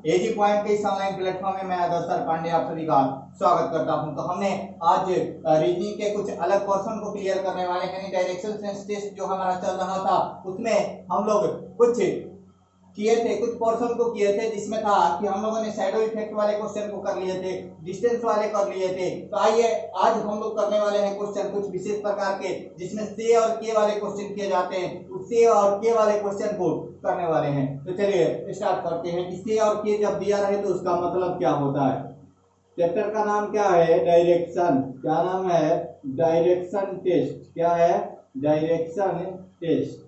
एजी point के इस online platform में मैं आदर्श सर पांडे आप सभी का स्वागत करता हूं। तो हमने आज रीजनिंग के कुछ अलग पोर्शन को क्लियर करने वाले हैं। डायरेक्शन सेंस टेस्ट जो हमारा चल रहा था उसमें हम लोग कुछ किए थे, कुछ पोर्शन को किए थे जिसमें था कि हम लोगों ने शैडो इफेक्ट वाले क्वेश्चन को कर लिए थे, डिस्टेंस वाले कर लिए थे। तो आइए आज हम लोग करने वाले हैं क्वेश्चन कुछ विशेष प्रकार के जिसमें से और के वाले क्वेश्चन किए जाते हैं। उस से और के वाले क्वेश्चन को करने वाले हैं। तो चलिए स्टार्ट करते हैं कि से और के जब दिया रहे तो उसका मतलब क्या होता है। चैप्टर का नाम क्या है? डायरेक्शन। क्या नाम है? Direction test. क्या है? Direction test.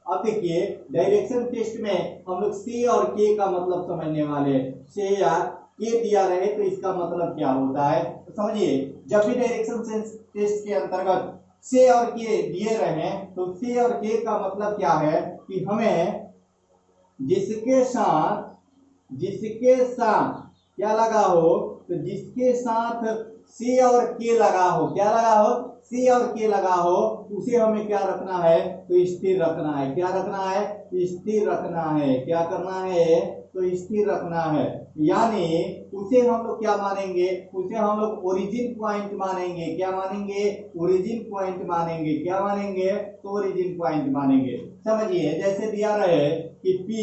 अब देखिए डायरेक्शन टेस्ट में हम लोग से और के का मतलब समझने वाले हैं। से या के दिया रहे तो इसका मतलब क्या होता है तो समझिए। जब भी डायरेक्शन सेंस टेस्ट के अंतर्गत से और के दिए रहे तो से और के का मतलब क्या है कि हमें जिसके साथ क्या लगा हो, तो जिसके साथ से और के लगा हो, क्या लगा हो? से और के लगा हो, उसे हमें क्या रखना है? तो स्थिर रखना है। क्या रखना है? स्थिर रखना है। क्या करना है? तो स्थिर रखना है। यानी उसे हम लोग क्या मानेंगे? उसे हम लोग ओरिजिन पॉइंट मानेंगे। क्या मानेंगे? ओरिजिन पॉइंट मानेंगे। क्या मानेंगे? तो ओरिजिन पॉइंट मानेंगे। समझिए जैसे दिया रहे कि पी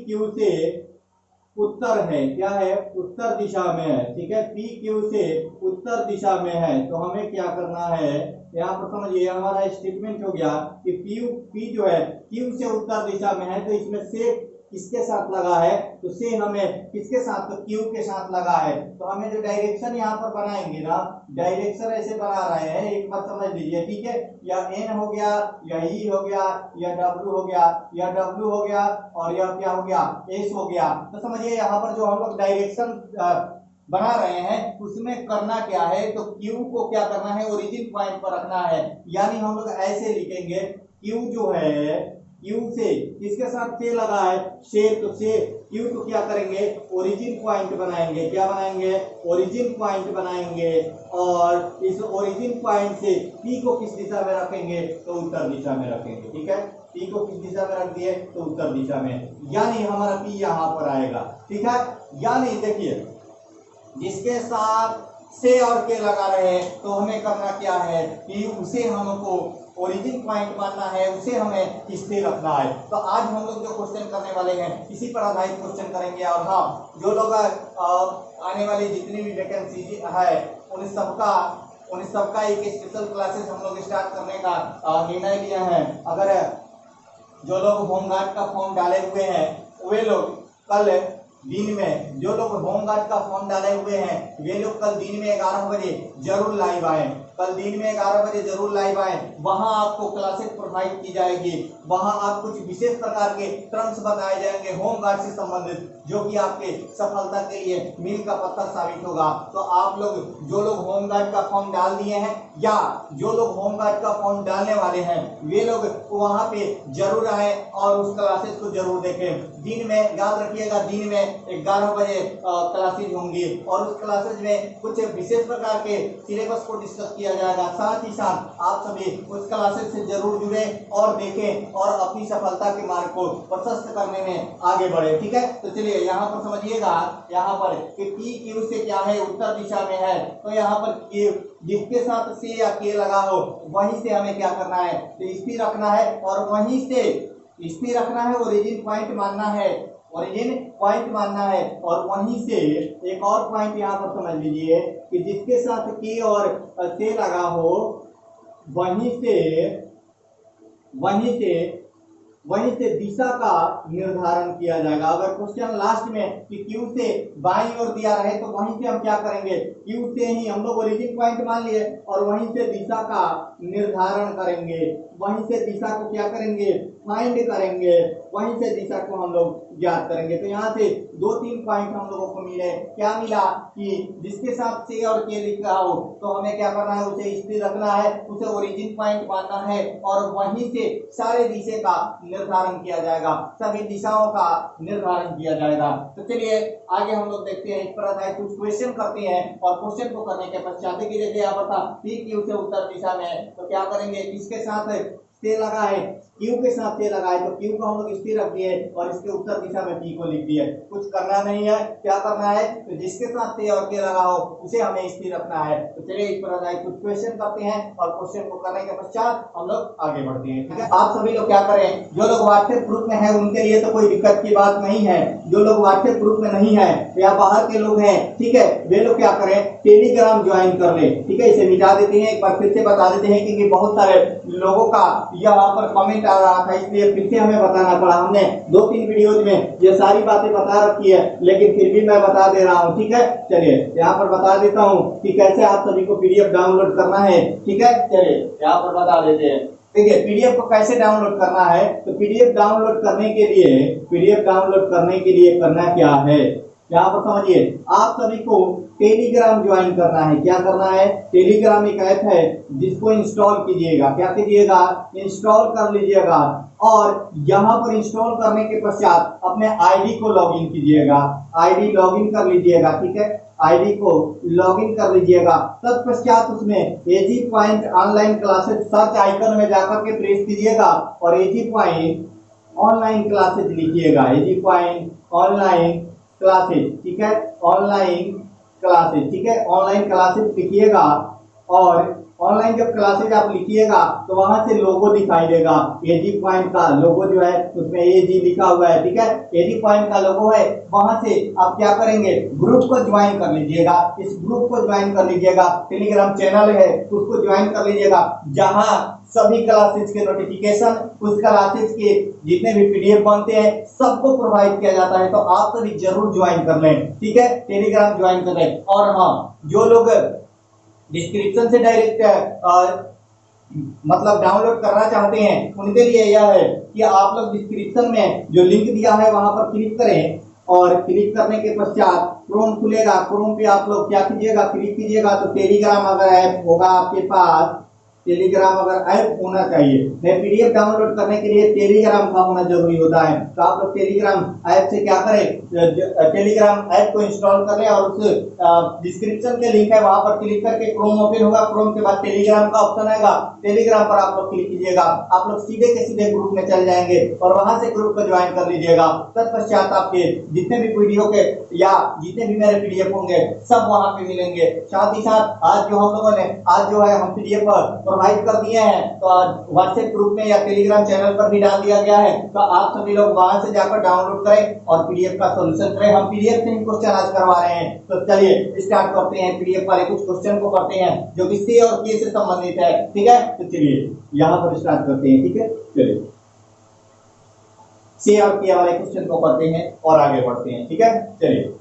क्यू से उत्तर है। क्या है? उत्तर दिशा में है। ठीक है, पी क्यू से उत्तर दिशा में है तो हमें क्या करना है? यहाँ पर समझिए हमारा स्टेटमेंट हो गया कि पी जो है क्यू से उत्तर दिशा में है तो इसमें से किसके साथ लगा है? तो से हमें किसके साथ? तो क्यू के साथ लगा है। तो हमें जो डायरेक्शन यहाँ पर बनाएंगे ना, डायरेक्शन ऐसे बना रहे हैं, एक बार समझ लीजिए। ठीक है, या एन हो गया, या ई हो गया, या डब्ल्यू हो गया, या डब्ल्यू हो गया, और यह क्या हो गया? एस हो गया। तो समझिए यहाँ पर जो हम लोग डायरेक्शन बना रहे हैं उसमें करना क्या है? तो क्यू को क्या करना है? ओरिजिन पॉइंट पर रखना है। यानी हम लोग ऐसे लिखेंगे क्यू जो है, क्यू से किसके साथ से लगा है? से, तो से क्यू को क्या करेंगे? ओरिजिन पॉइंट बनाएंगे। क्या बनाएंगे? ओरिजिन पॉइंट बनाएंगे। और इस ओरिजिन पॉइंट से पी को किस दिशा में रखेंगे? तो उत्तर दिशा में रखेंगे। ठीक है, पी को किस दिशा में रख दिए? तो उत्तर दिशा में। यानी हमारा पी यहाँ पर आएगा। ठीक है, यानी देखिए जिसके साथ से और के लगा रहे हैं तो हमें करना क्या है कि उसे हमको ओरिजिन पॉइंट मानना है, उसे हमें स्थिर रखना है। तो आज हम लोग जो क्वेश्चन करने वाले हैं इसी पर आधारित क्वेश्चन करेंगे। और हाँ, जो लोग आने वाली जितनी भी वैकेंसी है उन सबका एक स्पेशल क्लासेस हम लोग स्टार्ट करने का निर्णय लिया है। अगर जो लोग होमगार्ड का फॉर्म डाले हुए हैं वे लोग कल दिन में, जो लोग होमगार्ड का फॉर्म डाले हुए हैं वे लोग कल दिन में 11 बजे जरूर लाइव आए। कल दिन में 11 बजे जरूर लाइव आए। वहां आपको क्लासेस प्रोवाइड की जाएगी। वहां आप कुछ विशेष प्रकार के टर्म्स बताए जाएंगे होमगार्ड से संबंधित, जो कि आपके सफलता के लिए मील का पत्थर साबित होगा। तो आप लोग जो लोग होमगार्ड का फॉर्म डाल दिए हैं या जो लोग होमगार्ड का फॉर्म डालने वाले हैं वे लोग वहां पे जरूर आए और उस क्लासेस को जरूर देखें। दिन में याद रखिएगा, दिन में 11 बजे क्लासेज होंगी और उस क्लासेज में कुछ विशेष प्रकार के सिलेबस को डिस्कस किया जाएगा। साथ ही साथ आप सभी उस क्लासेज से जरूर जुड़े और देखें और अपनी सफलता के मार्ग को प्रशस्त करने में आगे बढ़े। ठीक है, तो चलिए यहाँ पर समझिएगा, यहाँ पर कि पी क्यू से क्या है? उत्तर दिशा में है। तो यहाँ पर जिसके साथ से या के लगा हो वहीं से हमें क्या करना है? तो स्थिर रखना है और वहीं से स्थिर रखना है, ओरिजिन पॉइंट मानना है, ओरिजिन पॉइंट मानना है। और वहीं से एक और पॉइंट यहाँ पर समझ लीजिए कि जिसके साथ के और से लगा हो वहीं से दिशा का निर्धारण किया जाएगा। अगर क्वेश्चन लास्ट में कि क्यू से बाईं ओर दिया रहे तो वहीं से हम क्या करेंगे? क्यू से ही हम लोग ओरिजिन पॉइंट मान लिए और वहीं से दिशा का निर्धारण करेंगे। वहीं से दिशा को क्या करेंगे? फाइंड करेंगे। वहीं से दिशा को हम लोग ज्ञात करेंगे। तो यहाँ से 2-3 पॉइंट हम लोगों को मिले। क्या मिला? कि जिसके साथ से और के लिखा हो तो हमें क्या करना है? उसे स्थिर रखना है, उसे ओरिजिन पॉइंट मानना है और वहीं से सारे दिशा का निर्धारण किया जाएगा, सभी दिशाओं का निर्धारण किया जाएगा। तो चलिए आगे हम लोग देखते हैं, इस पर आधारित कुछ क्वेश्चन करते हैं और क्वेश्चन को करने के पश्चात देखिए यहाँ पर था पी क्यू से उत्तर दिशा में है तो क्या करेंगे? किसके साथ से लगा है? क्यू के साथ से लगाए तो क्यू को हम लोग स्थिर रख दिए और इसके उत्तर दिशा में पी को लिख दिए। कुछ करना नहीं है, क्या करना है तो जिसके साथ से और के लगा हो उसे हमें स्थिर रखना है। तो चलिए इस पर कुछ क्वेश्चन करते हैं और क्वेश्चन को करने के पश्चात हम लोग आगे बढ़ते हैं। ठीक है, आप सभी लोग क्या करें, जो लोग व्हाट्सएप ग्रुप में है उनके लिए तो कोई दिक्कत की बात नहीं है, जो लोग व्हाट्सएप ग्रुप में नहीं है या बाहर के लोग हैं, ठीक है, वे लोग क्या करें टेलीग्राम ज्वाइन कर ले। ठीक है, इसे मिटा देते हैं, एक बार फिर से बता देते हैं क्योंकि बहुत सारे लोगों का यहाँ पर कमेंट आ रहा था, इसलिए फिर से हमें बताना पड़ा। हमने 2-3 वीडियोज में ये सारी बातें बता रखी है लेकिन फिर भी मैं बता दे रहा हूँ। ठीक है, चलिए यहाँ पर बता देता हूँ कि कैसे आप सभी को पीडीएफ डाउनलोड करना है। ठीक है, चलिए यहाँ पर बता देते हैं। देखिए पीडीएफ को कैसे डाउनलोड करना है, तो पीडीएफ डाउनलोड करने के लिए करना क्या है यहाँ पर समझिए। आप सभी को टेलीग्राम ज्वाइन करना है। क्या करना है, टेलीग्राम एक ऐप है जिसको इंस्टॉल कीजिएगा। क्या कीजिएगा, इंस्टॉल कर लीजिएगा और यहाँ पर इंस्टॉल करने के पश्चात अपने आईडी को लॉगिन कीजिएगा। आईडी लॉगिन कर लीजिएगा। ठीक है, आईडी को लॉगिन कर लीजिएगा। तत्पश्चात उसमें AG point online classes search icon में जाकर के प्रेस कीजिएगा और एजी पॉइंट ऑनलाइन क्लासेस लिखिएगा। एजी पॉइंट ऑनलाइन क्लासेस, ठीक है, ऑनलाइन क्लासेस, ठीक है, ऑनलाइन क्लासेस लिखिएगा और ऑनलाइन जब क्लासेज आप लिखिएगा तो वहां से लोगो दिखाई देगा। एजी पॉइंट का लोगो जो है उसमें एजी लिखा हुआ है। ठीक है, एजी पॉइंट का लोगो है, वहां से आप क्या करेंगे ग्रुप को ज्वाइन कर लीजिएगा। इस ग्रुप को ज्वाइन कर लीजिएगा, टेलीग्राम चैनल है उसको ज्वाइन कर लीजिएगा जहां सभी क्लासेज के नोटिफिकेशन, उस क्लासेज के जितने भी पीडीएफ बनते हैं सबको प्रोवाइड किया जाता है। तो आप सभी जरूर ज्वाइन कर लें। ठीक है, टेलीग्राम ज्वाइन कर लें। और हाँ, जो लोग डिस्क्रिप्शन से डायरेक्ट मतलब डाउनलोड करना चाहते हैं उनके लिए यह है कि आप लोग डिस्क्रिप्शन में जो लिंक दिया है वहां पर क्लिक करें और क्लिक करने के पश्चात क्रोम खुलेगा। क्रोम पे आप लोग क्या कीजिएगा, क्लिक कीजिएगा तो टेलीग्राम अगर ऐप होगा आपके पास, टेलीग्राम अगर ऐप होना चाहिए। पीडीएफ डाउनलोड करने के लिए टेलीग्राम का होना जरूरी होता है। तो आप लोग टेलीग्राम ऐप से क्या करें, टेलीग्राम ऐप को इंस्टॉल कर लें और उस डिस्क्रिप्शन के लिंक है वहां पर क्लिक करके क्रोम ओपन होगा। क्रोम के बाद टेलीग्राम का ऑप्शन आएगा, टेलीग्राम पर आप लोग क्लिक कीजिएगा। आप लोग सीधे के सीधे ग्रुप में चल जाएंगे और वहां से ग्रुप को ज्वाइन कर लीजिएगा। तत्पश्चात आपके जितने भी वीडियो के या जितने भी मेरे पीडीएफ होंगे सब वहां पे मिलेंगे। साथ ही साथ आज जो हम लोगों ने आज जो है हम पीडीएफ प्रोवाइड कर दिए हैं तो व्हाट्सएप ग्रुप में या टेलीग्राम चैनल पर भी डाल दिया गया है। तो आप सभी लोग वहां से जाकर डाउनलोड करें और पीडीएफ का सॉल्यूशन करें। हम पीडीएफ से ही क्वेश्चन आज करवा रहे हैं। तो चलिए स्टार्ट करते हैं, पीडीएफ वाले कुछ क्वेश्चन को करते हैं जो कि सी और के से संबंधित है। ठीक है, तो चलिए यहाँ पर स्टार्ट करते हैं। ठीक है, चलिए सी और के वाले क्वेश्चन को करते हैं और आगे बढ़ते हैं। ठीक है, चलिए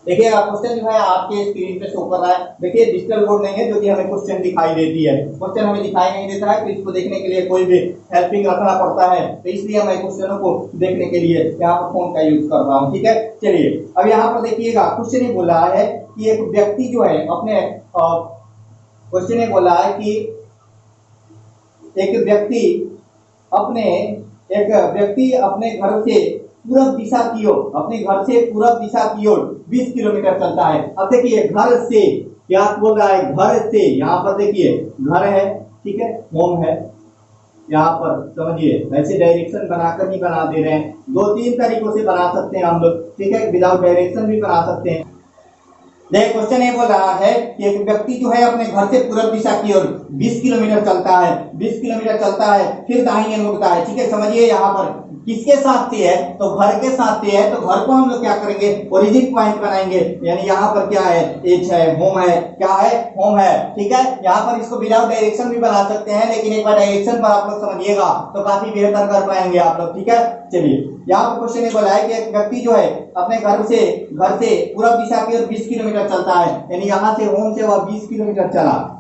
देखिएगा क्वेश्चन जो है आपके स्क्रीन पे शो कर रहा है। देखिए डिजिटल बोर्ड नहीं है जो कि हमें क्वेश्चन दिखाई देती है, क्वेश्चन हमें दिखाई नहीं देता है तो इसको देखने के लिए कोई भी हेल्पिंग रखना पड़ता है। तो इसलिए मैं क्वेश्चनों को देखने के लिए यहाँ पर फोन का यूज कर रहा हूँ। ठीक है, चलिए अब यहाँ पर देखिएगा क्वेश्चन ये बोला है कि एक व्यक्ति जो है अपने क्वेश्चन ये बोला है कि एक व्यक्ति अपने घर से पूरब दिशा की ओर, अपने घर से पूरब दिशा की ओर 20 किलोमीटर चलता है। अब देखिए घर से क्या बोल रहा है, घर से यहाँ पर देखिए घर है, ठीक है, होम है, यहाँ पर समझिए ऐसे डायरेक्शन बनाकर ही बना दे रहे हैं। 2-3 तरीकों से बना सकते हैं हम लोग। ठीक है, विदाउट डायरेक्शन भी बना सकते हैं। देखिए क्वेश्चन ये बोल रहा है कि एक व्यक्ति जो है अपने घर से पूरब दिशा की ओर 20 किलोमीटर चलता है, 20 किलोमीटर चलता है फिर दाहिने मुड़ता है। ठीक है, समझिए यहाँ पर किसके साथ से है, तो घर के साथ से है। तो घर को हम लोग क्या करेंगे, ओरिजिन पॉइंट बनाएंगे। यानी यहाँ पर क्या है, एच है, होम है, क्या है, होम है। ठीक है, यहाँ पर इसको विदाउट डायरेक्शन भी बना सकते हैं लेकिन एक बार डायरेक्शन पर आप लोग समझिएगा तो काफी बेहतर कर पाएंगे आप लोग। ठीक है, चलिए यहाँ पर क्वेश्चन ये बोला है कि एक व्यक्ति जो है अपने घर से पूरब दिशा की ओर 20 किलोमीटर चलता है। यानी यहाँ से होम से वह 20 किलोमीटर चला,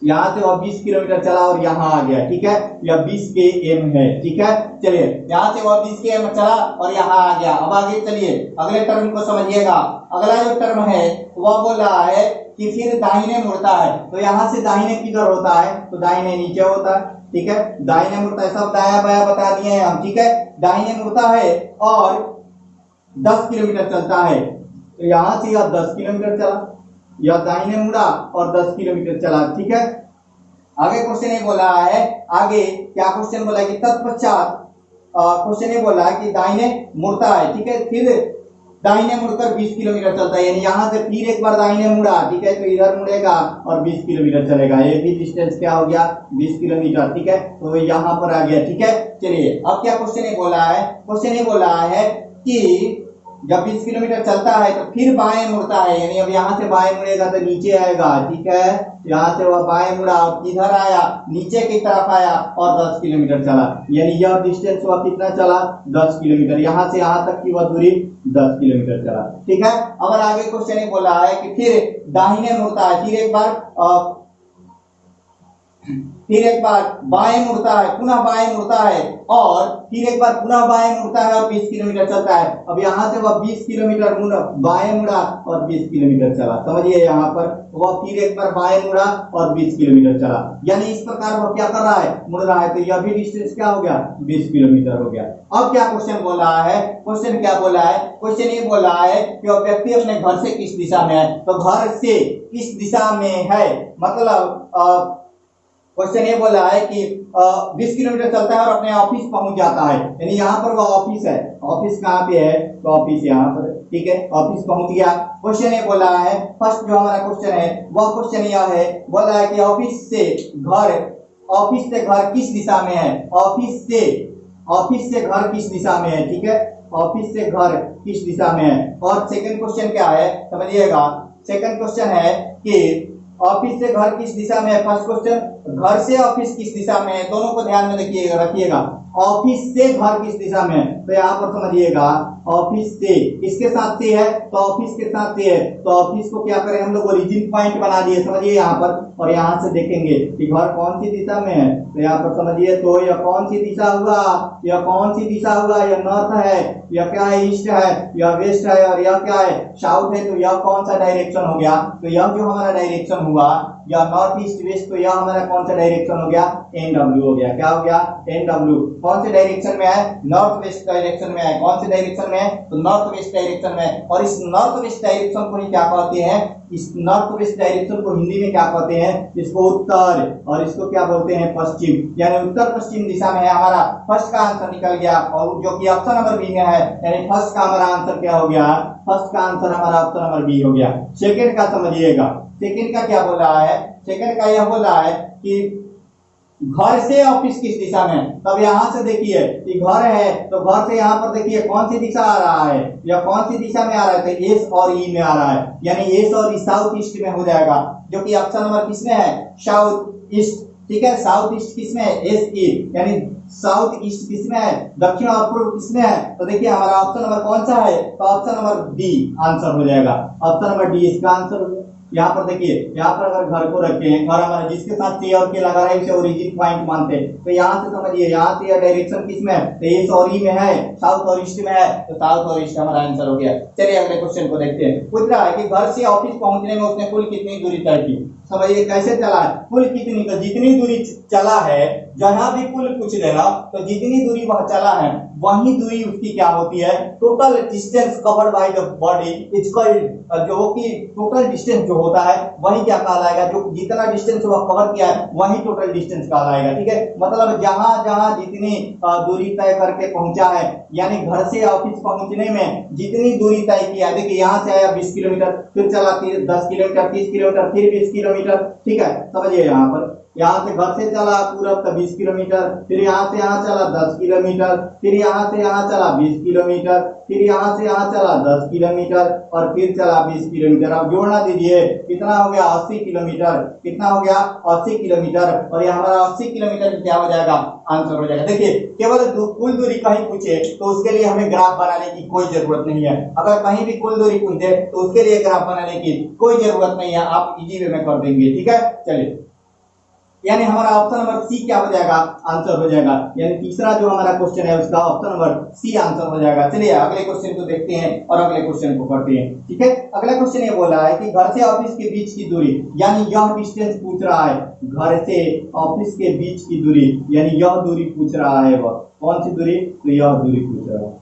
यहाँ से वह 20 किलोमीटर चला और यहाँ आ गया। ठीक है, यह 20 km है। ठीक है, चलिए यहाँ से वह 20 km चला और यहाँ आ गया। अब आगे चलिए अगले टर्म को समझिएगा। अगला जो टर्म है वह बोल रहा है कि फिर दाहिने मुड़ता है। तो यहाँ से दाहिने किधर होता है, तो दाहिने नीचे होता है। ठीक है, दाहिने मुड़ता है, सब दाया बाया बता दिए हैं हम। ठीक है, दाहिने मुड़ता है और 10 किलोमीटर चलता है। तो यहाँ से यह 10 किलोमीटर चला, यह दाहिने मुड़ा और 10 किलोमीटर चला। ठीक है, आगे क्वेश्चन ये बोला है, आगे क्या क्वेश्चन बोला है कि तत्पश्चात क्वेश्चन ये बोला है कि दाहिने मुड़ता है, ठीक है, फिर दाहिने मुड़कर 20 किलोमीटर चलता है, यानी यहाँ से फिर एक बार दाहिने मुड़ा, ठीक है, तो इधर मुड़ेगा और 20 किलोमीटर चलेगा। ये भी डिस्टेंस क्या हो गया, 20 किलोमीटर, ठीक है, तो यहाँ पर आ गया, ठीक है। चलिए अब क्या क्वेश्चन ये बोला है, क्वेश्चन ये बोला है कि जब 20 किलोमीटर चलता है तो फिर बाएं मुड़ता है, यानी अब यहाँ से बाएं मुड़ेगा तो नीचे आएगा, ठीक है, यहाँ से वह बाएं मुड़ा और किधर आया, नीचे की तरफ आया और 10 किलोमीटर चला, यानी यह डिस्टेंस वह कितना चला, 10 किलोमीटर, यहाँ से यहाँ तक की वह दूरी 10 किलोमीटर चला, ठीक है। अब आगे क्वेश्चन ये बोला है कि फिर दाहिने मुड़ता है, फिर एक बार बाएं मुड़ता है, पुनः बाएं मुड़ता है और फिर एक बार पुनः बाएं मुड़ता है और 20 किलोमीटर चलता है। अब यहाँ से वह 20 किलोमीटर बाएं मुड़ा और 20 किलोमीटर चला, समझिए, यहाँ पर वह फिर एक बार बाएं मुड़ा और 20 किलोमीटर चला, यानी इस प्रकार वह क्या कर रहा है, मुड़ रहा है, तो यह भी डिस्टेंस क्या हो गया, 20 किलोमीटर हो गया। अब क्या क्वेश्चन बोला है, क्वेश्चन क्या बोला है, क्वेश्चन ये बोला है कि वह व्यक्ति अपने घर से किस दिशा में है, तो घर से किस दिशा में है, मतलब क्वेश्चन ये बोला है कि 20 किलोमीटर चलता है और अपने ऑफिस पहुंच जाता है, यानी यहाँ पर वो ऑफिस है, ऑफिस कहाँ पे है, तो ऑफिस यहाँ पर, ठीक है, ऑफिस पहुंच गया। क्वेश्चन ये बोला है, फर्स्ट जो हमारा क्वेश्चन है वह क्वेश्चन यह है, बोला है कि ऑफिस से घर किस दिशा में है, ऑफिस से घर किस दिशा में है, ठीक है, ऑफिस से घर किस दिशा में है। और सेकंड क्वेश्चन क्या है, समझिएगा, सेकंड क्वेश्चन है कि ऑफिस से घर किस दिशा में है, फर्स्ट क्वेश्चन घर से ऑफिस किस दिशा में है, दोनों को ध्यान में रखिएगा, ऑफिस से घर किस दिशा में है, तो यहाँ पर समझिएगा ऑफिस से किसके साथ से है, तो ऑफिस के साथ से है, तो ऑफिस को क्या करें हम लोग, ओरिजिन पॉइंट बना दिए, समझिए यहाँ पर, और यहाँ से देखेंगे कि घर कौन सी दिशा में है, तो यहाँ पर समझिए, तो यह कौन सी दिशा हुआ, यह कौन सी दिशा हुआ, यह नॉर्थ है, यह क्या है, ईस्ट है, यह वेस्ट है, और यह क्या है, साउथ है, तो यह कौन सा डायरेक्शन हो गया, तो यह जो हमारा डायरेक्शन हुआ या नॉर्थ ईस्ट वेस्ट, तो यह हमारा कौन सा डायरेक्शन हो गया, NW हो गया, क्या हो गया, NW, कौन से डायरेक्शन में है, नॉर्थ वेस्ट डायरेक्शन में है, कौन से डायरेक्शन में है, तो नॉर्थ वेस्ट डायरेक्शन में। और इस नॉर्थ वेस्ट डायरेक्शन को ही क्या कहते हैं, इस नॉर्थ वेस्ट डायरेक्शन को हिंदी में क्या कहते हैं, इसको उत्तर, और इसको क्या बोलते हैं, पश्चिम, यानी उत्तर पश्चिम दिशा में है। हमारा फर्स्ट का आंसर निकल गया, और जो कि ऑप्शन नंबर बी में है, यानी फर्स्ट का हमारा आंसर क्या हो गया, फर्स्ट का आंसर हमारा ऑप्शन नंबर बी हो गया। सेकंड का समझिएगा, सेकंड का क्या बोल रहा है, सेकंड का यह बोल रहा है कि घर से ऑफिस किस दिशा में, तब यहां से देखिए कि घर है, तो घर से यहाँ पर देखिए कौन सी दिशा आ रहा है, या कौन सी दिशा में आ रहा है, तो एस और ई में आ रहा है, यानी एस और ई साउथ ईस्ट में हो जाएगा, जो कि ऑप्शन नंबर किसमें है, साउथ ईस्ट, ठीक है, साउथ ईस्ट किसमें है, एस ई, यानी साउथ ईस्ट किसमें है, दक्षिण और पूर्व किसमें है, तो देखिए हमारा ऑप्शन नंबर कौन सा है, तो ऑप्शन नंबर डी आंसर हो जाएगा, ऑप्शन नंबर डी इसका आंसर हो गया। यहाँ पर देखिए, यहाँ पर अगर घर को रखे हैं, घर हमारा जिसके साथ सी और के लगा रहे हैं उसे ओरिजिन पॉइंट मानते हैं, तो यहाँ से समझिए, यहाँ से यह डायरेक्शन किसमें है, तो ईस्ट और ई में है, साउथ और ईस्ट में है, तो साउथ और ईस्ट हमारा आंसर हो गया। चलिए अगले क्वेश्चन को देखते हैं। पूछ रहा है कि घर से ऑफिस पहुंचने में उसने कुल कितनी दूरी तय की, समझिए कैसे चला है, कुल कितनी, तो जितनी दूरी चला है, जहां भी कुल पूछ लेना, तो जितनी दूरी वह चला है वही दूरी उसकी क्या होती है, total distance covered by the body is called, जो कि टोटल डिस्टेंस जो होता है वही क्या कहलाएगा, जो जितना डिस्टेंस वह कवर किया है वही टोटल डिस्टेंस कहलाएगा, ठीक है, मतलब जहां जहां जितनी दूरी तय करके पहुंचा है, यानी घर से ऑफिस पहुंचने में जितनी दूरी तय किया, देखिए यहाँ से आया 20 किलोमीटर, फिर चला 10 किलोमीटर, 30 किलोमीटर, फिर 20 किलोमीटर, ठीक है, समझिए यहाँ पर, यहाँ से घर से चला पूरब 20 किलोमीटर, फिर यहाँ से यहाँ चला 10 किलोमीटर, फिर यहाँ से यहाँ चला 20 किलोमीटर, फिर यहाँ से यहाँ चला 10 किलोमीटर, और फिर चला 20 किलोमीटर। अब जोड़ना दीजिए, कितना हो गया, 80 किलोमीटर, कितना हो गया, 80 किलोमीटर, और ये हमारा 80 किलोमीटर क्या हो जाएगा, आंसर हो जाएगा। देखिए केवल कुल दूरी कहीं पूछे तो उसके लिए हमें ग्राफ बनाने की कोई जरूरत नहीं है, अगर कहीं भी कुल दूरी पूछे तो उसके लिए ग्राफ बनाने की कोई जरूरत नहीं है, आप इजी वे में कर देंगे, ठीक है। चलिए, यानी हमारा ऑप्शन नंबर सी क्या हो जाएगा, आंसर हो जाएगा, यानी तीसरा जो हमारा क्वेश्चन है उसका ऑप्शन नंबर सी आंसर हो जाएगा। चलिए अगले क्वेश्चन को देखते हैं और अगले क्वेश्चन को पढ़ते हैं, ठीक है। अगला क्वेश्चन ये बोला है कि घर से ऑफिस के बीच की दूरी, यानी यह डिस्टेंस पूछ रहा है, घर से ऑफिस के बीच की दूरी, यानी यह दूरी पूछ रहा है, वह कौन सी दूरी, तो यह दूरी पूछ रहा है।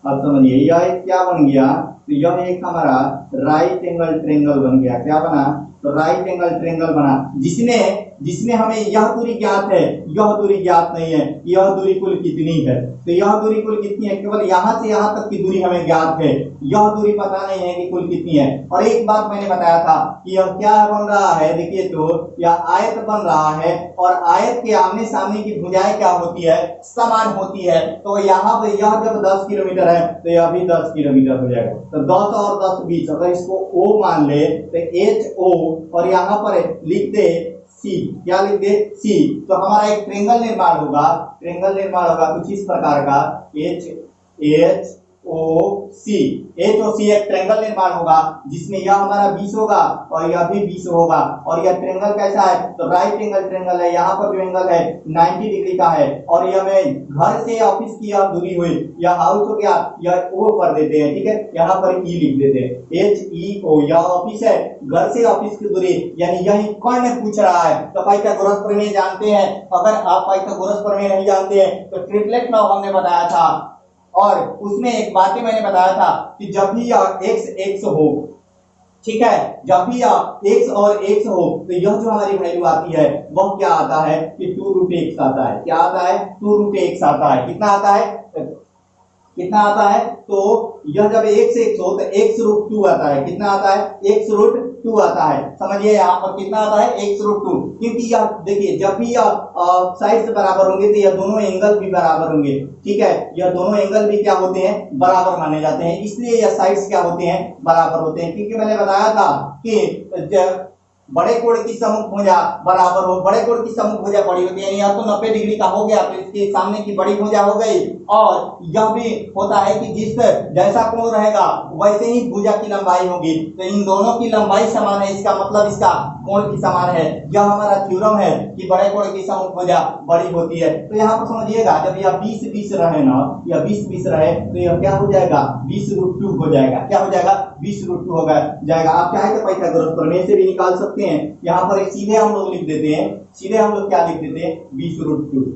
अब समझिए यह क्या बन गया, तो यह एक हमारा राइट एंगल ट्रायंगल बन गया, क्या बना, तो राइट एंगल ट्रायंगल बना, जिसमें हमें यह दूरी ज्ञात है, यह दूरी ज्ञात नहीं है, यह दूरी कुल कितनी है, तो यह दूरी कुल कितनी है, केवल यहां से यहां तक की दूरी हमें ज्ञात है, यह दूरी पता नहीं है कि कुल कितनी है। और एक बात मैंने बताया था कि यह क्या बन रहा है, देखिए तो यह आयत बन रहा है और आयत के आमने सामने की भुजाएं क्या होती है, समान होती है। तो यहाँ पे यह जब 10 किलोमीटर है तो यह भी 10 किलोमीटर हो जाएगा, तो 10 और 10 20, अगर इसको O मान ले तो HO और यहाँ पर लिख दे C, क्या लिख दे C, तो हमारा एक ट्रायंगल निर्माण होगा कुछ इस प्रकार का HOC एक ट्रायंगल निर्माण होगा जिसमें यह हमारा 20 होगा और यह भी 20 होगा। और यह ट्रायंगल कैसा है, तो राइट एंगल ट्रायंगल है, यहाँ पर जो एंगल है 90 डिग्री का है। और यह मैं घर से ऑफिस की यह दूरी हुई, यह हाउस हो गया, यह O कर देते हैं, ठीक है, यहाँ पर E लिख देते हैं, HEO, यह ऑफिस है, घर से ऑफिस की दूरी, यानी यही कर्ण पूछ रहा है। तो पाइथागोरस प्रमेय जानते हैं, अगर आप पाइथागोरस प्रमेय नहीं जानते हैं तो ट्रिपलेट लॉ हमने बताया था, और उसमें एक बात मैंने बताया था कि जब भी यह x हो, ठीक है, जब भी यह x और x हो तो यह जो हमारी वैल्यू आती है वह क्या आता है कि 2√x आता है। क्या आता है, 2√x आता है। कितना आता है, तो यह जब x हो तो x√2 आता है। कितना आता है, x√2 आता है। समझिए यहाँ पर कितना आता है, x√2, क्योंकि यह देखिए जब भी यह साइड्स बराबर होंगे तो यह दोनों एंगल भी बराबर होंगे, ठीक है, यह दोनों एंगल भी क्या होते हैं, बराबर माने जाते हैं, इसलिए यह साइड्स क्या होते हैं, बराबर होते हैं। क्योंकि मैंने बताया था कि बड़े कोण की सम्मुख भुजा बराबर हो, बड़े कोण की सम्मुख भुजा बड़ी होती है, यानी यह तो 90 डिग्री का हो गया तो इसके सामने की बड़ी भुजा हो गई। और यह भी होता है कि जिस जैसा कोण रहेगा वैसे ही भुजा की लंबाई होगी, तो इन दोनों की लंबाई समान है, इसका मतलब इसका कोण की समान है। यह हमारा थ्योरम है कि बड़े कोण की सम्मुख भुजा बड़ी होती है। तो यहाँ पर समझिएगा जब यह 20-20 रहे ना, यह 20-20 रहे तो यह क्या हो जाएगा, 20√2 हो जाएगा। क्या हो जाएगा, 20√2 हो जाएगा। आप चाहे तो पाइथागोरस प्रमेय से भी निकाल सकते हैं। यहाँ पर एक सीधे हम लोग लिख देते हैं, सीधे हम लोग क्या लिख देते हैं, 20√2।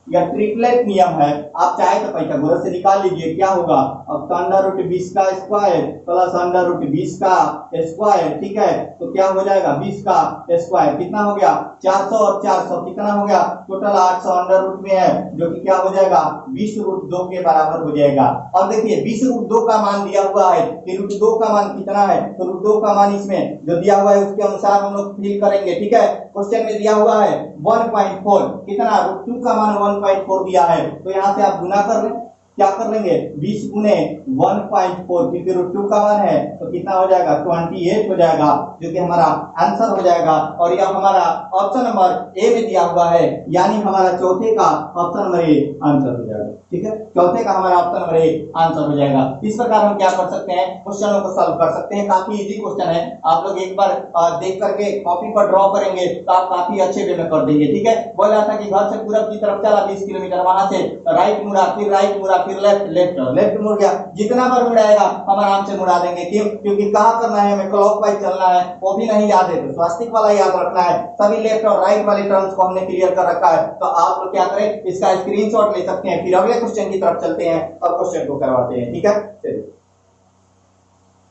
यह ट्रिपलेट नियम है, आप चाहे तो पाइथागोरस से निकाल लीजिए। क्या होगा, अब √20 का स्क्वायर प्लस √20 का स्क्वायर, ठीक है, तो क्या हो जाएगा 20 का स्क्वायर, कितना हो गया 400 और 400 कितना हो गया, टोटल 800 अंडर रूट में है, जो कि क्या हो जाएगा 20√2 के बराबर हो जाएगा। और देखिए 20√2 का मान दिया हुआ है कि √2 का मान कितना है, तो √2 का मान इसमें जो दिया हुआ है उसके अनुसार हम लोग फिल करेंगे, ठीक है। क्वेश्चन में दिया हुआ है 1.4, कितना, √2 का मान 1.4 दिया है, तो यहाँ से आप गुना कर लें, क्या कर लेंगे 20 गुने 1.4, क्योंकि √2 का मान है तो कितना हो जाएगा 28 हो जाएगा, जो कि हमारा आंसर हो जाएगा। और यह हमारा ऑप्शन नंबर ए में दिया हुआ है, यानी हमारा चौथे का ऑप्शन नंबर ए आंसर हो जाएगा, ठीक है, चौथे का हमारा ऑप्शन नंबर ए आंसर हो जाएगा। इस प्रकार हम क्या कर सकते हैं, क्वेश्चनों को सॉल्व कर सकते हैं। काफी इजी क्वेश्चन है, आप लोग एक बार देख करके कॉपी पर ड्रॉ करेंगे तो आप काफी अच्छे वे में कर देंगे, ठीक है। बोला था कि घर से पूरब की तरफ चला 20 किलोमीटर, वहां से राइट मुड़ा, फिर राइट मुड़ा, फिर लेफ्ट मुड़ गया, जितना बार मुड़ाएगा हम आराम से मुड़ा देंगे। क्यों, क्योंकि कहाँ करना है, हमें क्लॉकवाइज चलना है, वो भी नहीं याद है तो स्वास्तिक वाला याद रखना है। सभी लेफ्ट और राइट वाले टर्म्स को हमने क्लियर कर रखा है, तो आप लोग क्या करें, इसका स्क्रीनशॉट ले सकते हैं। फिर अगले क्वेश्चन की तरफ चलते हैं और क्वेश्चन को करवाते हैं, ठीक है। चलिए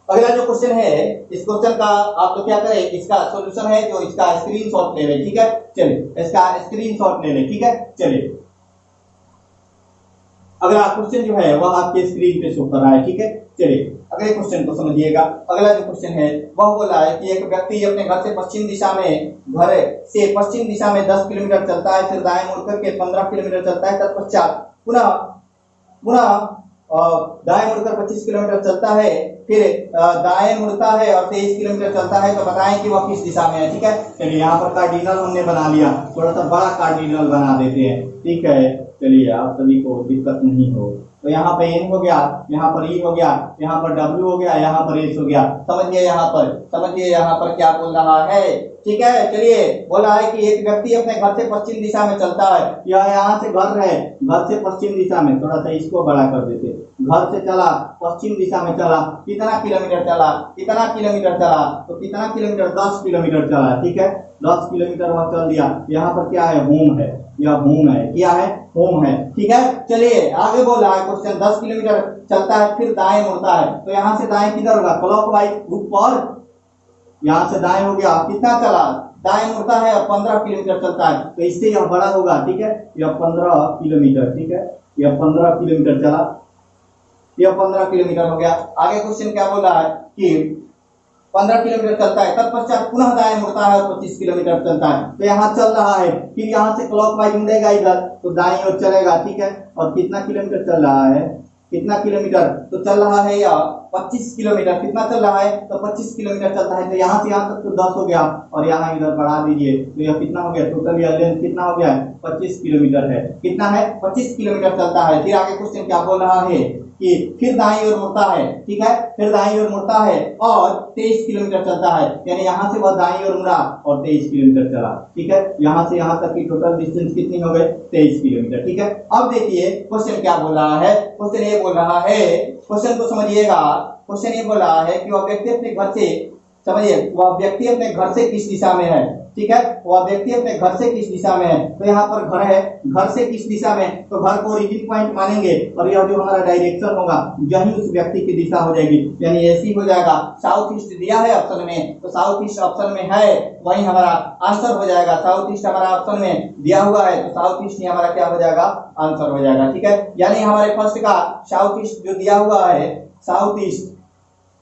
अगला जो क्वेश्चन है, इस क्वेश्चन का आप लोग क्या करें, इसका सॉल्यूशन है जो इसका स्क्रीनशॉट ले लें, ठीक है। चलिए इसका स्क्रीनशॉट ले लें, ठीक है। चलिए अगला क्वेश्चन जो है वह आपके स्क्रीन पे शो कर रहा है, ठीक है। चलिए अगले क्वेश्चन को समझिएगा। अगला जो क्वेश्चन है वह बोला है कि एक व्यक्ति अपने घर से पश्चिम दिशा में 10 किलोमीटर चलता है, फिर दाएं मुड़कर के 15 किलोमीटर चलता है, तत्पश्चात पुनः दाएं मुड़कर 25 किलोमीटर चलता है, फिर दाएं मुड़ता है और 23 किलोमीटर चलता है, तो बताएं कि वह किस दिशा में है, ठीक है। चलिए यहाँ पर कार्डिनल हमने बना लिया, थोड़ा सा बड़ा कार्डिनल बना देते हैं, ठीक है। चलिए आप सभी को दिक्कत नहीं हो, तो यहाँ पे N हो गया, यहाँ पर E हो गया, यहाँ पर W हो गया, यहाँ पर S हो गया। समझिए यहाँ पर क्या बोल रहा है, ठीक है। चलिए बोला है कि एक व्यक्ति अपने घर से पश्चिम दिशा में चलता है, यह यहाँ से घर है, घर से पश्चिम दिशा में, थोड़ा सा इसको बड़ा कर देते, घर से चला पश्चिम दिशा में चला, कितना किलोमीटर चला, तो कितना किलोमीटर 10 किलोमीटर चला, ठीक है। 10 किलोमीटर वह चल दिया। यहाँ पर क्या है, होम है, यह होम है, क्या है, होम है, ठीक है। चलिए आगे बोल रहा है क्वेश्चन, 10 किलोमीटर चलता है, फिर दाएं मुड़ता है, तो यहाँ से दाएं किधर होगा, क्लॉकवाइज ऊपर, यहाँ से दाएं हो गया, कितना चला, दाएं मुड़ता है और 15 किलोमीटर चलता है, तो इससे यह बड़ा होगा, ठीक है, यह 15 किलोमीटर, ठीक है, यह 15 किलोमीटर चला, यह 15 किलोमीटर हो गया। आगे क्वेश्चन क्या बोला है कि 15 किलोमीटर चलता है, तत्पश्चात पुनः दाएं मुड़ता है और 25 किलोमीटर चलता है, तो यहाँ चल रहा है, फिर यहाँ से क्लॉकवाइज मुड़ेगा इधर, तो दाईं ओर चलेगा, ठीक है, और कितना किलोमीटर चल रहा है, कितना किलोमीटर, तो चल रहा है या 25 किलोमीटर, कितना चल रहा है, तो 25 किलोमीटर चलता है, तो यहाँ से यहाँ तक तो 10 हो गया, और यहाँ इधर बढ़ा दीजिए, तो यह कितना हो गया, टोटल यह लेंथ कितना हो गया है, 25 किलोमीटर है, कितना है, 25 किलोमीटर चलता है। फिर आगे क्वेश्चन क्या बोल रहा है कि फिर दाईं ओर मुड़ता है, ठीक है, फिर दाईं ओर मुड़ता है और 23 किलोमीटर चलता है, यानी यहाँ से वह दाईं ओर मुड़ा और 23 किलोमीटर चला, ठीक है, यहाँ से यहाँ तक की टोटल डिस्टेंस कितनी हो गई, 23 किलोमीटर, ठीक है। अब देखिए क्वेश्चन क्या बोल रहा है, क्वेश्चन ये बोल रहा है, क्वेश्चन को समझिएगा, क्वेश्चन ये बोल रहा है कि वह व्यक्ति अपने घर से, समझिए, वह व्यक्ति अपने घर से किस दिशा में है, ठीक है, वह व्यक्ति अपने घर से किस दिशा में है, तो यहाँ पर घर है, घर से किस दिशा में, तो घर को ओरिजिन पॉइंट मानेंगे और यह जो हमारा डायरेक्शन होगा यही उस व्यक्ति की दिशा हो जाएगी, यानी ऐसी हो जाएगा। साउथ ईस्ट दिया है ऑप्शन में, तो साउथ ईस्ट ऑप्शन में है, वही हमारा आंसर हो जाएगा। साउथ ईस्ट हमारा ऑप्शन में दिया हुआ है, तो साउथ ईस्ट ही हमारा क्या हो जाएगा, आंसर हो जाएगा, ठीक है, यानी हमारे फर्स्ट का साउथ ईस्ट जो दिया हुआ है, साउथ ईस्ट,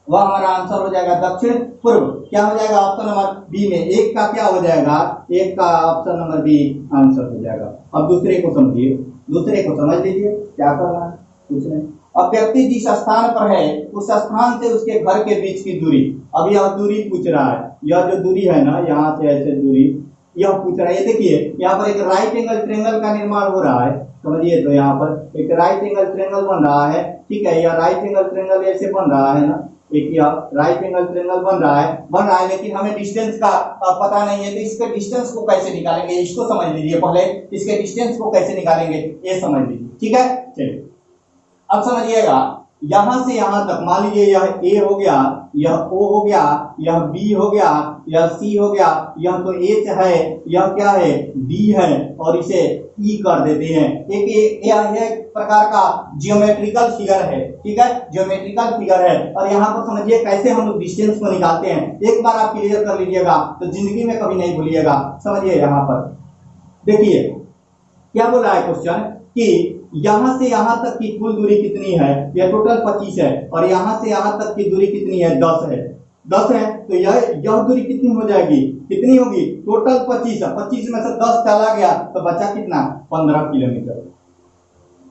वह हमारा आंसर हो जाएगा दक्षिण पूर्व, क्या हो जाएगा ऑप्शन नंबर बी में, एक का क्या हो जाएगा, एक का ऑप्शन नंबर बी आंसर हो जाएगा। अब दूसरे को समझिए, दूसरे को समझ लीजिए क्या करना है, कुछ नहीं। अब व्यक्ति जिस स्थान पर है उस स्थान से उसके घर के बीच की दूरी, अब यह दूरी पूछ रहा है, यह जो दूरी है ना, यहाँ से ऐसे दूरी यह पूछ रहा है। देखिए यहाँ पर एक राइट एंगल ट्रायंगल का निर्माण हो रहा है, समझिए, तो यहाँ पर एक राइट एंगल ट्रायंगल बन रहा है, ठीक है, यह राइट एंगल ट्रायंगल ऐसे बन रहा है ना, एक यह राइट एंगल ट्रायंगल बन रहा है, लेकिन हमें डिस्टेंस का पता नहीं है, तो इसके डिस्टेंस को कैसे निकालेंगे, इसको समझ लीजिए पहले, इसके डिस्टेंस को कैसे निकालेंगे ये समझ लीजिए, ठीक है। चलिए अब समझिएगा, यहां से यहां तक मान लीजिए यह ए हो गया, यह ओ हो गया, यह बी हो गया, यह सी हो गया, यह तो एच है, यह क्या है, डी है, और इसे ई कर देते हैं। एक प्रकार का जियोमेट्रिकल फिगर है, ठीक है, जियोमेट्रिकल फिगर है, और यहाँ पर समझिए कैसे हम लोग डिस्टेंस को निकालते हैं, एक बार आप क्लियर कर लीजिएगा तो जिंदगी में कभी नहीं भूलिएगा। समझिए यहाँ पर देखिए क्या बोल रहा है क्वेश्चन कि यहां से यहां तक की कुल दूरी कितनी है, यह टोटल 25 है, और यहां से यहां तक की दूरी कितनी है, 10 है, 10 है, तो यह दूरी कितनी हो जाएगी, कितनी होगी, टोटल 25 है, 25 में से 10 चला गया तो बचा कितना, 15 किलोमीटर,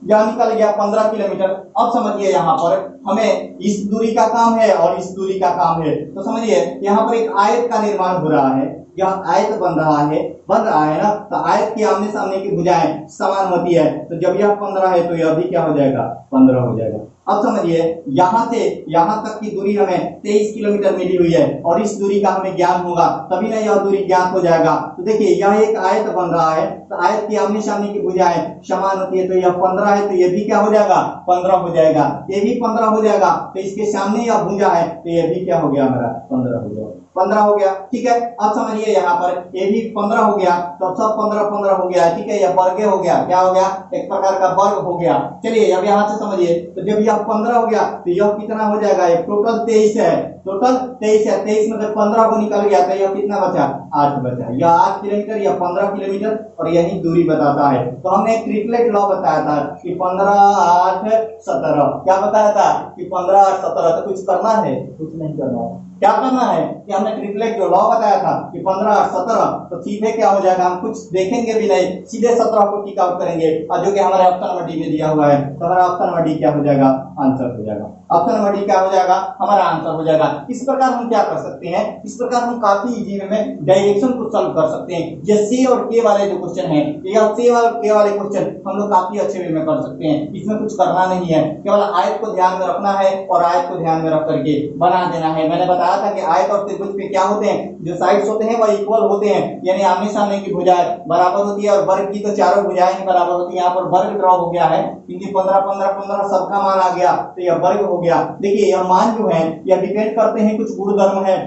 यह निकल गया 15 किलोमीटर। अब समझिए यहाँ पर हमें इस दूरी का काम है और इस दूरी का काम है, तो समझिए यहाँ पर एक आयत का निर्माण हो रहा है, यह आयत बन रहा है ना, तो आयत की आमने सामने की भुजाएं समान होती है, तो जब यह 15 है तो यह भी क्या हो जाएगा, 15 हो जाएगा। अब समझिए यहाँ से यहाँ तक की दूरी हमें 23 किलोमीटर मिली हुई है, और इस दूरी का हमें ज्ञान होगा तभी ना यह दूरी ज्ञात हो जाएगा। तो देखिए यह एक आयत बन रहा है, तो आयत की आमने सामने की भुजाएं समान होती है, तो यह 15 है, तो यह भी क्या हो जाएगा, 15 हो जाएगा, ये भी 15 हो जाएगा, तो इसके सामने यह भुजा है, तो यह भी क्या हो गया, हमारा 15 हो गया, 15 हो गया, ठीक है। अब समझिए यहाँ पर ये भी 15 हो गया, तो सब 15 हो गया, ठीक है, यह वर्ग हो गया, क्या हो गया, एक प्रकार का वर्ग हो गया। चलिए अब यहाँ से समझिए, तो जब यह 15 हो गया तो यह कितना हो जाएगा, एक टोटल 23 है, टोटल 23 है, 23 में से 15 को निकल गया तो यह कितना बचा, 8 बचा, यह 8 किलोमीटर या 15 किलोमीटर, और यही दूरी बताता है। तो हमने एक ट्रिपलेट लॉ बताया था कि 15, 8, 17, क्या बताया था कि 15, 8, 17, तो कुछ करना है, कुछ नहीं करना है, क्या करना है कि हमने ट्रिपलेट जो लॉ बताया था कि 15, 8, 17, तो सीधे क्या हो जाएगा, हम कुछ देखेंगे भी नहीं, सीधे 17 को टिक आउट करेंगे, और जो कि हमारे ऑप्शन नंबर डी में दिया हुआ है, तो हमारा ऑप्शन नंबर डी क्या हो जाएगा, आंसर हो जाएगा, ऑप्शन नंबर डी क्या हो जाएगा, हमारा आंसर हो जाएगा। इस प्रकार हम क्या कर सकते हैं, इस प्रकार हम काफी इजी में डायरेक्शन को सॉल्व कर सकते हैं। ये सी और के वाले जो क्वेश्चन है, या सी और के वाले क्वेश्चन हम लोग काफी अच्छे वे में कर सकते हैं, इसमें कुछ करना नहीं है, केवल आयत को ध्यान में रखना है और आयत को ध्यान में रख करके बना देना है। मैंने बताया था कि आयत और त्रिभुज पे क्या होते हैं, जो साइड्स होते हैं वह इक्वल होते हैं, यानी आमने सामने की भुजाएं बराबर होती है, और वर्ग की तो चारों भुजाएं ही बराबर होती है। यहाँ पर वर्ग ड्रॉ हो गया है क्योंकि 15, 15, 15 सबका मान आ गया, तो यह वर्ग हो गया। देखिए यह मान जो है यह डिपेंड करते हैं, कुछ गुणधर्म है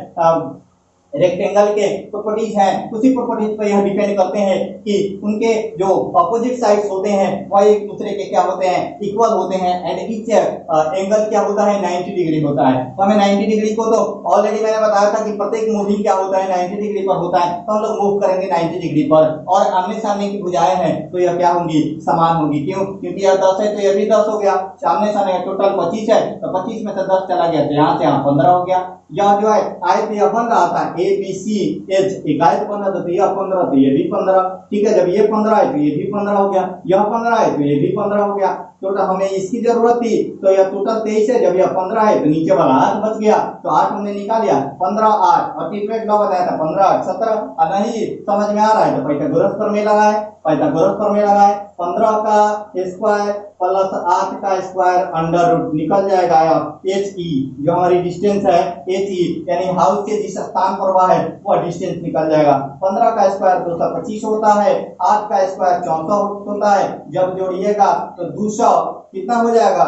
रेक्टेंगल के प्रॉपर्टीज हैं, उसी प्रॉपर्टीज पर यह डिपेंड करते हैं कि उनके जो अपोजिट साइड्स होते हैं वह एक दूसरे के क्या होते हैं, इक्वल होते हैं, एंड ईच एंगल क्या होता है, 90 डिग्री होता है। तो हमें 90 डिग्री को तो ऑलरेडी मैंने बताया था कि प्रत्येक मूविंग क्या होता है, 90 डिग्री पर होता है, तो हम लोग मूव करेंगे 90 डिग्री पर, और आमने सामने की भुजाएं हैं तो यह क्या होंगी, समान होंगी। क्यों? क्योंकि यह 10 है तो यह भी 10 हो गया, सामने सामने टोटल 25 है तो 25 में से 10 चला गया तो यहाँ से यहाँ 15 हो गया। यह जो है आयत यह बन रहा था ए बी सी एच, एक आयत बन रहा था तो यह 15 तो ये भी 15, ठीक है। जब ये 15 है तो ये भी 15 हो गया, यह 15 है तो ये भी 15 हो गया। टोटल हमें इसकी जरूरत थी तो यह टोटल 23 है, जब यह 15 है तो नीचे वाला 8 बच गया, तो 8 हमने निकाल लिया, 15 8, और ट्रिपलेट लॉ बताया था 15 8 17। और नहीं समझ में आ रहा है तो पाइथागोरस प्रमेय लगाए, पाइथागोरस प्रमेय लगाए, 15 का स्क्वायर प्लस 8 का स्क्वायर अंडर रूट निकल जाएगा एच ई, जो हमारी डिस्टेंस है एच ई, यानी हाउस के जिस स्थान पर वह है वह डिस्टेंस निकल जाएगा। 15 का स्क्वायर 225 होता है, 8 का स्क्वायर 64 होता है, जब जोड़िएगा तो 200 कितना हो जाएगा,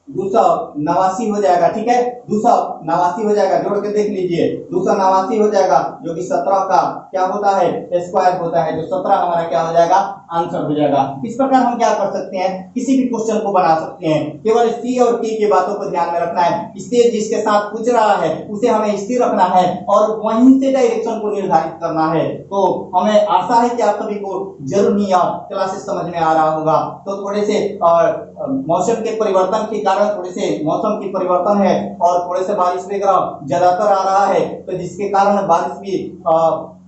289 हो जाएगा, ठीक है, 289 हो जाएगा, जोड़ के देख लीजिए 289 हो जाएगा, जो कि 17 का क्या होता है, स्क्वायर होता है, तो 17 हमारा क्या हो जाएगा, आंसर हो जाएगा। इस प्रकार हम क्या कर सकते हैं, किसी भी क्वेश्चन को बना सकते हैं, केवल सी और टी की बातों को ध्यान में रखना है, इससे जिसके साथ पूछ रहा है उसे हमें स्थिर रखना है और वहीं से डायरेक्शन को निर्धारित करना है। तो हमें आशा है कि आप सभी को जरूर ही क्लासेस समझ में आ रहा होगा। तो थोड़े से मौसम के परिवर्तन के कारण थोड़े से मौसम की परिवर्तन है और थोड़े से बारिश वगैरह ज्यादातर आ रहा है, तो जिसके कारण बारिश भी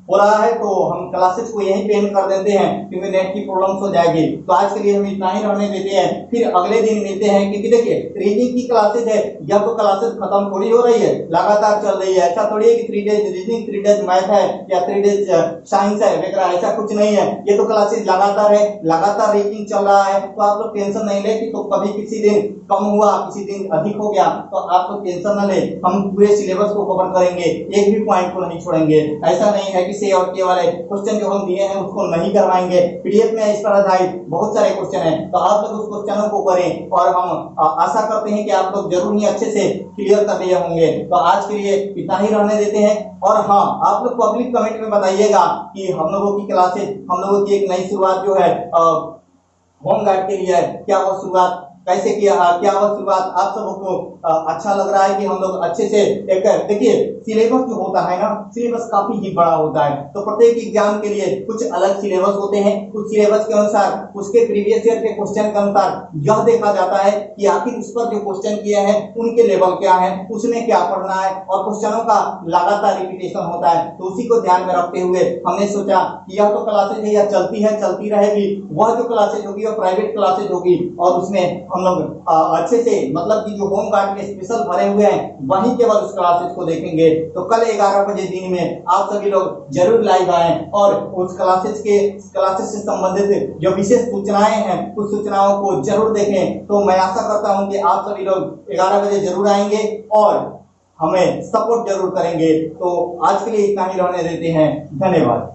हो रहा है, तो हम क्लासेस को यहीं पे एंड कर देते हैं क्योंकि नेट की प्रॉब्लम्स हो जाएगी। तो आज के लिए हम इतना ही रहने देते हैं, फिर अगले दिन मिलते हैं, क्योंकि देखिए रीजनिंग की क्लासेस है, यह तो क्लासेस खत्म थोड़ी हो रही है, लगातार चल रही है। ऐसा थोड़ी है कि 3 डेज रीजनिंग 3 डेज मैथ है या 3 डेज साइंस है वगैरह, ऐसा कुछ नहीं है। ये तो क्लासेस लगातार है, लगातार रीजनिंग चल रहा है, तो आप लोग टेंशन नहीं ले कि तो कभी किसी दिन कम हुआ किसी दिन अधिक हो गया, तो आप लोग टेंशन न ले, हम पूरे सिलेबस को कवर करेंगे, एक भी पॉइंट को नहीं छोड़ेंगे। ऐसा नहीं है कि से और के वाले क्वेश्चन जो हम दिए हैं उसको नहीं करवाएंगे, पीडीएफ में इस पर आधारित बहुत सारे क्वेश्चन हैं, तो आप लोग उस क्वेश्चनों को करें और हम आशा करते हैं कि आप लोग जरूर ही अच्छे से क्लियर कर लिए होंगे। तो आज के लिए इतना ही रहने देते हैं, और हाँ आप लोग पब्लिक कमेंट में बताइएगा कि हम लोगों की क्लासेस, हम लोगों की एक नई शुरुआत जो है होम गाइड के लिए है, क्या वो शुरुआत कैसे किया, क्या वो शुरुआत आप सबको अच्छा लग रहा है कि हम लोग अच्छे से एक, देखिए सिलेबस जो होता है ना, सिलेबस काफी ही बड़ा होता है, तो प्रत्येक एग्जाम के लिए कुछ अलग सिलेबस होते हैं, उस सिलेबस के अनुसार उसके प्रीवियस ईयर के क्वेश्चन के अनुसार यह देखा जाता है कि आखिर उस पर जो क्वेश्चन किए हैं उनके लेवल क्या है, उसमें क्या पढ़ना है, और क्वेश्चनों का लगातार रिपीटेशन होता है। तो उसी को ध्यान में रखते हुए हमने सोचा कि यह तो क्लासेज है, यह चलती है चलती रहेगी, वह जो क्लासेज होगी वह प्राइवेट क्लासेज होगी, और उसमें हम लोग अच्छे से मतलब कि जो होम गार्ड के स्पेशल भरे हुए हैं वहीं केवल उस क्लासेस को देखेंगे। तो कल 11 बजे दिन में आप सभी लोग जरूर लाइव आए और उस क्लासेस से संबंधित जो विशेष सूचनाएं हैं उस सूचनाओं को जरूर देखें। तो मैं आशा करता हूं कि आप सभी लोग 11 बजे जरूर आएंगे और हमें सपोर्ट जरूर करेंगे। तो आज के लिए इतना ही रहने देते हैं, धन्यवाद।